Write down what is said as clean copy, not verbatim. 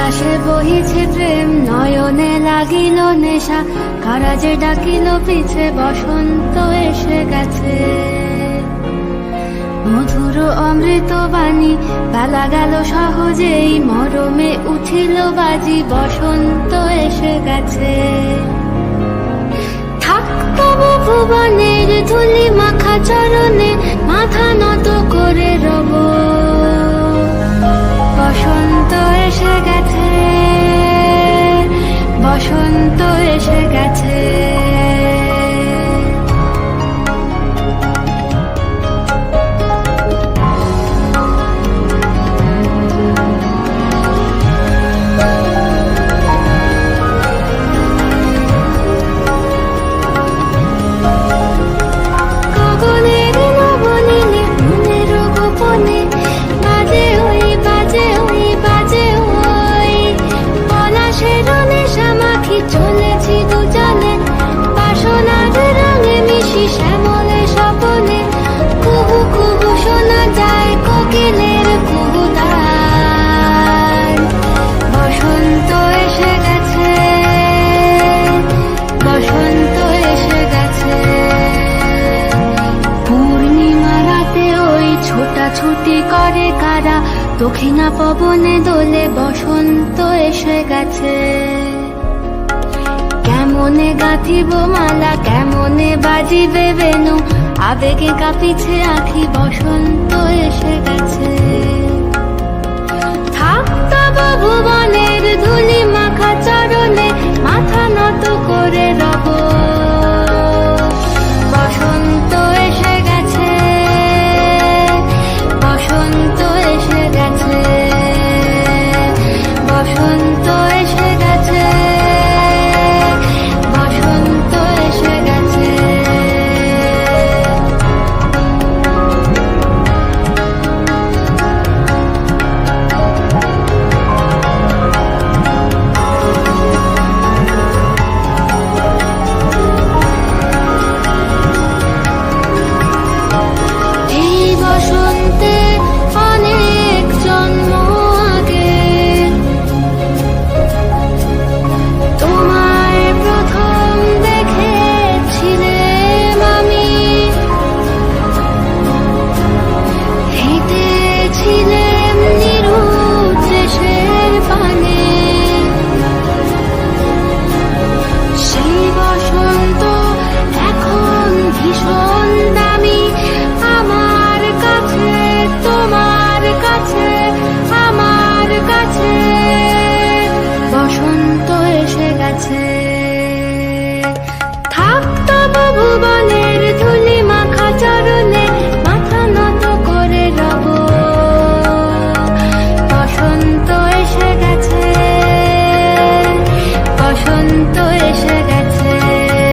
বাতাসে বহিছে প্রেম, নয়নে লাগিল নেশা, কারা যে ডাকিল পিছে, বসন্ত এসে গেছে। মধুর অমৃত বাণী, বেলা গেল সহজেই, মরমে উঠিল বাজি, বসন্ত এসে গেছে। থাক তবু ভুবনের ধুলি মাখা চরণে, মাথা নত করে রব। বসন্ত এসে গেছে, বসন্ত এসে গেছে। শ্যামলে স্বপনে কুহু কুহু শোনা যায় কোকিলের কুহুতান। বসন্ত এসে গেছে, বসন্ত এসে গেছে। পূর্ণিমা রাতে ওই ছোটাছুটি করে কারা, দক্ষিণা পবনে দোলে, বসন্ত এসে গেছে। কেমনে গাঁথিব মালা, কেমনে বাজিবে বেনু, আবেগে কাঁপিছে আঁখি, বসন্ত এসে গেছে। থাক তব ভুবনের ধুলি মাখা চরণে, মাথা নত করে রব। বসন্ত এসে গেছে, বসন্ত এসে গেছে, বসন্ত এসে গেছে, বসন্ত এসে গেছে। এই বসন্তে অনেক জন্ম আগে তোমায় প্রথম দেখেছিলাম আমি। হেঁটেছিলাম নিরুৎ দেশের পানে, সেই বসন্ত এখন ভীষণ দামি আমার কাছে, তোমার কাছে, আমার কাছে। বসন্ত এসে গেছে। থাক তব ভুবনে